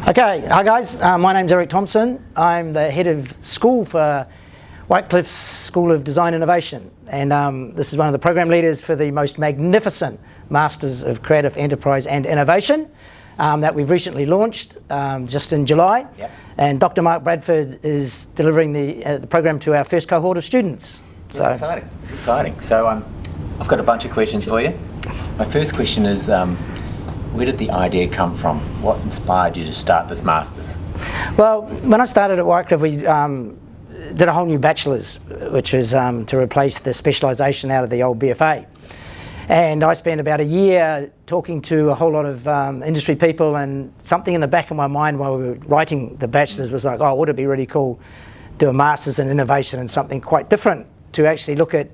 Okay, hi guys, my name's Eric Thompson. I'm the head of school for Whitecliffe's School of Design Innovation, and this is one of the program leaders for the most magnificent Masters of Creative Enterprise and Innovation that we've recently launched just in July. Yep. And Dr. Mark Bradford is delivering the program to our first cohort of students. It's exciting. It's exciting. So I've got a bunch of questions for you. My first question is, where did the idea come from? What inspired you to start this Masters? Well, when I started at Whitecliffe, we did a whole new bachelor's, which was to replace the specialisation out of the old BFA. And I spent about a year talking to a whole lot of industry people, and something in the back of my mind while we were writing the bachelor's was like, oh, would it be really cool to do a Masters in innovation and something quite different to actually look at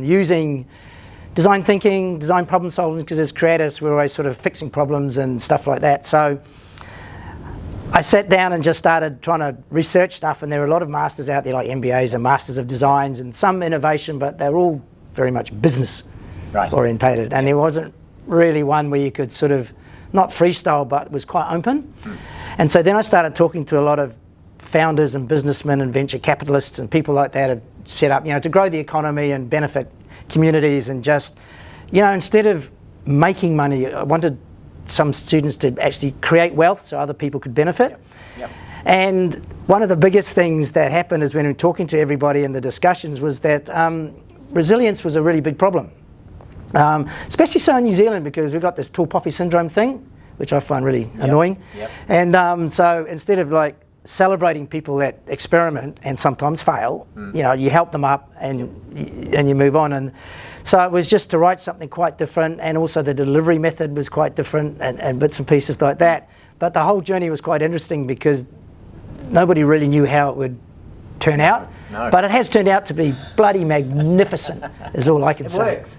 using design thinking, design problem solving, because as creatives we're always sort of fixing problems and stuff like that. So I sat down and just started trying to research stuff, and there are a lot of masters out there like MBAs and Masters of Designs and some innovation, but they're all very much business orientated, and there wasn't really one where you could sort of, not freestyle, but was quite open. And so then I started talking to a lot of founders and businessmen and venture capitalists and people like that have set up, to grow the economy and benefit communities, and just, instead of making money, I wanted some students to actually create wealth so other people could benefit. Yep. And one of the biggest things that happened is when we were talking to everybody in the discussions was that resilience was a really big problem. Especially so in New Zealand, because we've got this tall poppy syndrome thing, which I find really annoying. Yep. And so instead of like celebrating people that experiment and sometimes fail, you help them up and you move on. And so it was just to write something quite different, and also the delivery method was quite different, and bits and pieces like that. But the whole journey was quite interesting because nobody really knew how it would turn out. No. But it has turned out to be bloody magnificent, is all I can say. It works.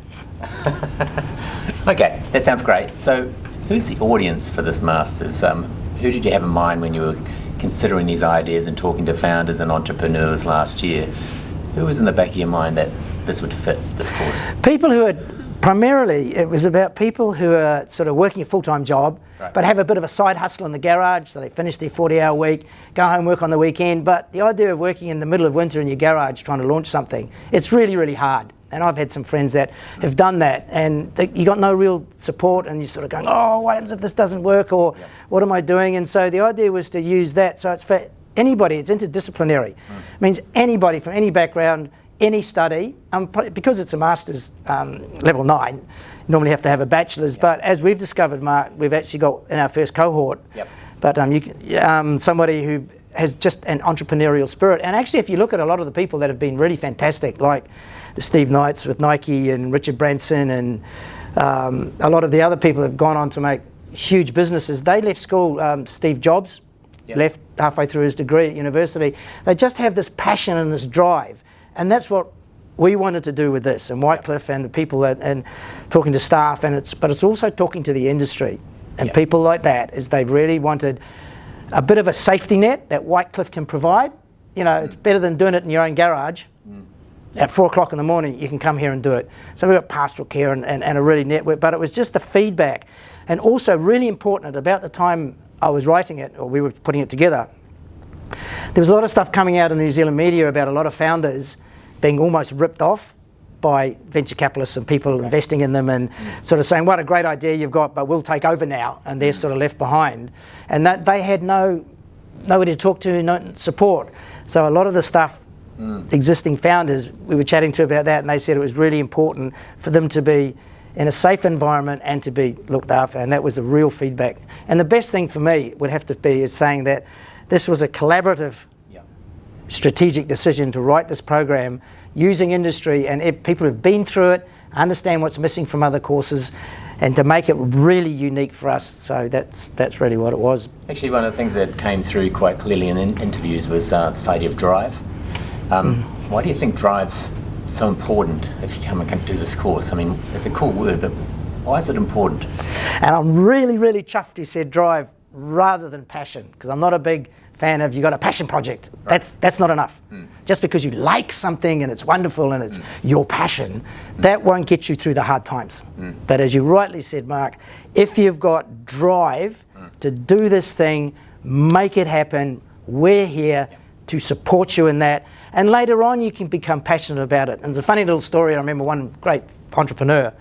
Okay, that sounds great. So who's the audience for this Masters? Who did you have in mind when you were considering these ideas and talking to founders and entrepreneurs last year? Who was in the back of your mind that this would fit this course? People who are, primarily, it was about people who are sort of working a full-time job, but have a bit of a side hustle in the garage, so they finish their 40-hour week, go home, work on the weekend. But the idea of working in the middle of winter in your garage trying to launch something, it's really, really hard. And I've had some friends that have done that, and you got no real support, and you're sort of going, oh, what happens if this doesn't work, or what am I doing? And so the idea was to use that, so it's for anybody, it's interdisciplinary. It means anybody from any background, any study, because it's a Masters level 9, normally have to have a bachelor's, but as we've discovered, Mark, we've actually got in our first cohort, but somebody who has just an entrepreneurial spirit. And actually, if you look at a lot of the people that have been really fantastic, like the Steve Knights with Nike and Richard Branson and a lot of the other people that have gone on to make huge businesses, they left school. Steve Jobs left halfway through his degree at university. They just have this passion and this drive, and that's what we wanted to do with this, and Whitecliffe and the people and talking to staff, but it's also talking to the industry and people like that, is they really wanted a bit of a safety net that Whitecliffe can provide. It's better than doing it in your own garage. At 4 o'clock in the morning, you can come here and do it. So we've got pastoral care and a really network, but it was just the feedback. And also really important, about the time I was writing it, or we were putting it together, there was a lot of stuff coming out in the New Zealand media about a lot of founders being almost ripped off by venture capitalists and people investing in them, and sort of saying, what a great idea you've got, but we'll take over now, and they're sort of left behind. And that they had nobody to talk to, no support. So a lot of the stuff, existing founders, we were chatting to about that, and they said it was really important for them to be in a safe environment and to be looked after, and that was the real feedback. And the best thing for me would have to be is saying that this was a collaborative, strategic decision to write this program using industry and people who've been through it, understand what's missing from other courses, and to make it really unique for us. So that's really what it was. Actually, one of the things that came through quite clearly in interviews was this idea of drive. Why do you think drive's so important if you come and do this course? I mean, it's a cool word, but why is it important? And I'm really, really chuffed you said drive rather than passion, because I'm not a big fan of, you got a passion project. That's not enough. Just because you like something and it's wonderful and it's your passion, that won't get you through the hard times. But as you rightly said, Mark, if you've got drive to do this thing, make it happen. We're here to support you in that. And later on, you can become passionate about it. And it's a funny little story. I remember one great entrepreneur,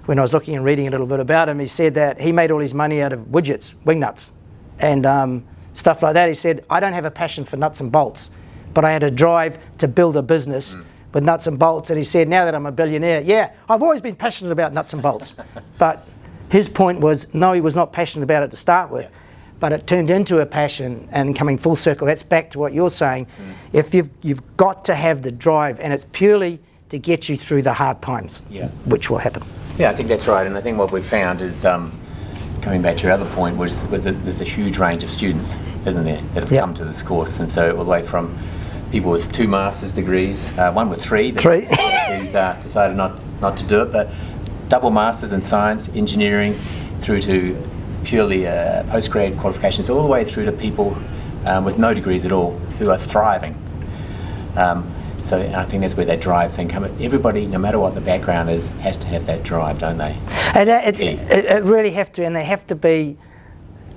when I was looking and reading a little bit about him, he said that he made all his money out of widgets, wing nuts, and stuff like that. He said, I don't have a passion for nuts and bolts, but I had a drive to build a business with nuts and bolts. And he said, now that I'm a billionaire, yeah, I've always been passionate about nuts and bolts. But his point was, no, he was not passionate about it to start with. But it turned into a passion, and coming full circle, that's back to what you're saying. If you've got to have the drive, and it's purely to get you through the hard times, which will happen. Yeah, I think that's right. And I think what we've found is, coming back to your other point, was that there's a huge range of students, isn't there, that have come to this course. And so all the way from people with 2 master's degrees, one with 3, who's decided not to do it, but double masters in science, engineering, through to purely postgrad qualifications, all the way through to people with no degrees at all who are thriving. So I think that's where that drive thing comes. Everybody, no matter what the background is, has to have that drive, don't they? And it really have to, and they have to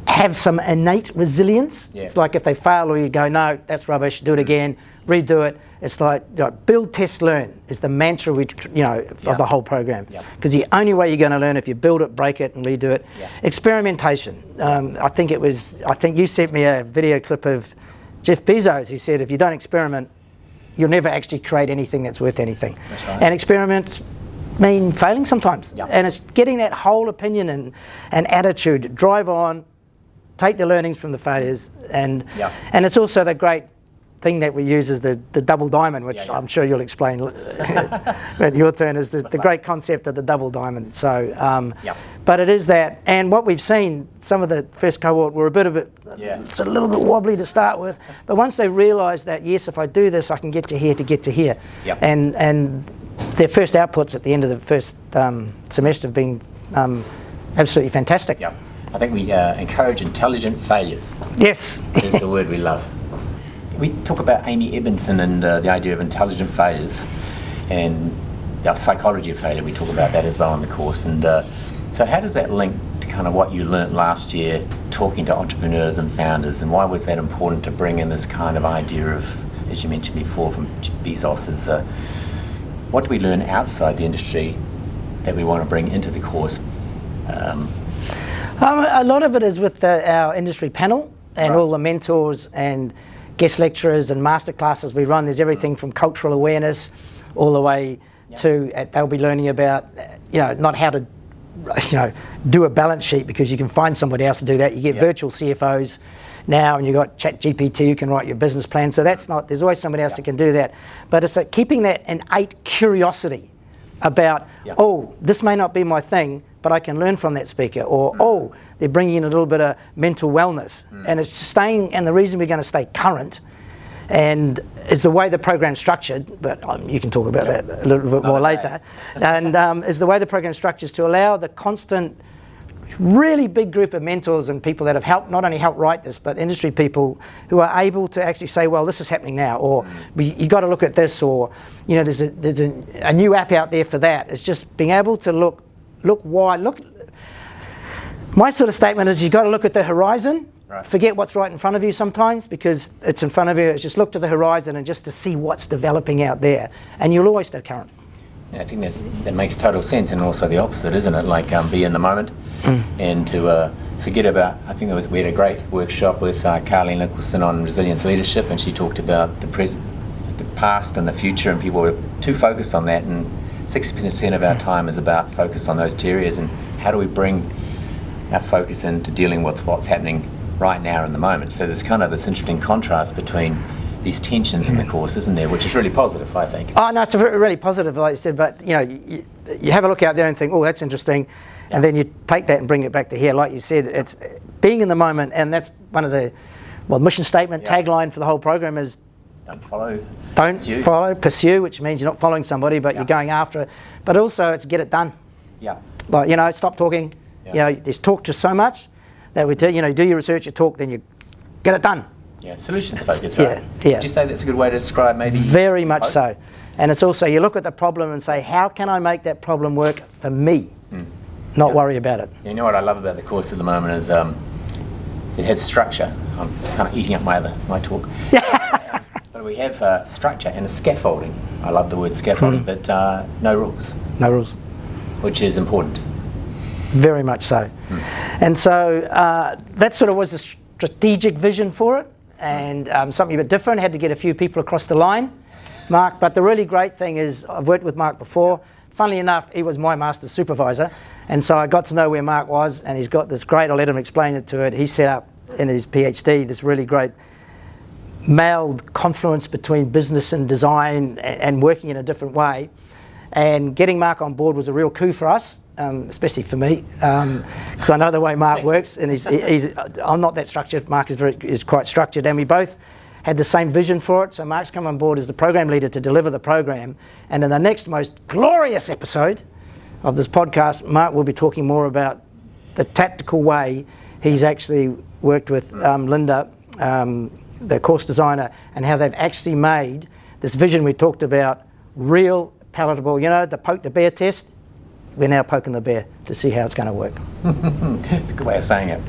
have some innate resilience. It's like if they fail, or you go, no, that's rubbish, do it again, redo it. It's like, build, test, learn is the mantra of the whole program. Because the only way you're going to learn if you build it, break it, and redo it. Experimentation. I think you sent me a video clip of Jeff Bezos. He said, if you don't experiment, you'll never actually create anything that's worth anything. That's right. And experiments mean failing sometimes. And it's getting that whole opinion and attitude, drive on, take the learnings from the failures, and it's also the great thing that we use is the double diamond, which I'm sure you'll explain at your turn, is the great concept of the double diamond. So, but it is that, and what we've seen, some of the first cohort were it's a little bit wobbly to start with, but once they realise that, yes, if I do this, I can get to here, and their first outputs at the end of the first semester have been absolutely fantastic. I think we encourage intelligent failures. Yes. Is the word we love. We talk about Amy Edmondson and the idea of intelligent failures and the psychology of failure. We talk about that as well in the course. And so how does that link to kind of what you learnt last year talking to entrepreneurs and founders, and why was that important to bring in this kind of idea of, as you mentioned before from Bezos, is what do we learn outside the industry that we want to bring into the course? A lot of it is with our industry panel and all the mentors and guest lecturers and master classes we run. There's everything from cultural awareness all the way to they'll be learning about not how to do a balance sheet, because you can find somebody else to do that. You get virtual CFOs now, and you've got ChatGPT who can write your business plan. So that's not, there's always somebody else that can do that. But it's like keeping that innate curiosity about, oh, this may not be my thing, but I can learn from that speaker, or oh, they're bringing in a little bit of mental wellness, and it's staying. And the reason we're going to stay current, and is the way the program's structured. But you can talk about that a little bit more later. And is the way the program structures to allow the constant, really big group of mentors and people that have helped, not only helped write this, but industry people who are able to actually say, well, this is happening now, or you got to look at this, or there's a new app out there for that. It's just being able to look wide. My sort of statement is, you've got to look at the horizon. Forget what's right in front of you sometimes, because it's in front of you. It's just look to the horizon and just to see what's developing out there, and you'll always stay current. Yeah, I think that makes total sense, and also the opposite, isn't it? Like be in the moment and to forget about. I think we had a great workshop with Carleen Nicholson on resilience leadership, and she talked about the present, the past, and the future, and people were too focused on that. And 60% of our time is about focus on those two areas, and how do we bring our focus into dealing with what's happening right now in the moment. So there's kind of this interesting contrast between these tensions in the course, isn't there, which is really positive, I think. Oh no, it's really positive, like you said, but you have a look out there and think, oh, that's interesting, and then you take that and bring it back to here. Like you said, it's being in the moment, and that's one of the mission statement, tagline for the whole program is pursue, which means you're not following somebody, but you're going after it. But also it's get it done. Like, stop talking. There's talk just so much that we do. Do your research, you talk, then you get it done. Solutions focus, right? Would you say that's a good way to describe maybe? Very much so. And it's also, you look at the problem and say, how can I make that problem work for me? Not worry about it. You know what I love about the course at the moment is it has structure. I'm kind of eating up my talk. But we have structure and a scaffolding. I love the word scaffolding, but no rules. No rules. Which is important. Very much so. And so that sort of was the strategic vision for it, and something a bit different. Had to get a few people across the line, Mark. But the really great thing is I've worked with Mark before. Funnily enough, he was my master's supervisor, and so I got to know where Mark was, and he's got this great, I'll let him explain it to it, he set up in his PhD this really great meld confluence between business and design and working in a different way. And getting Mark on board was a real coup for us, especially for me, because I know the way Mark works, and I'm not that structured. Mark is quite structured, and we both had the same vision for it. So Mark's come on board as the program leader to deliver the program. And in the next most glorious episode of this podcast, Mark will be talking more about the tactical way he's actually worked with Linda, the course designer, and how they've actually made this vision we talked about real, palatable. You know, the poke the bear test. We're now poking the bear to see how it's going to work. It's a good way of saying it.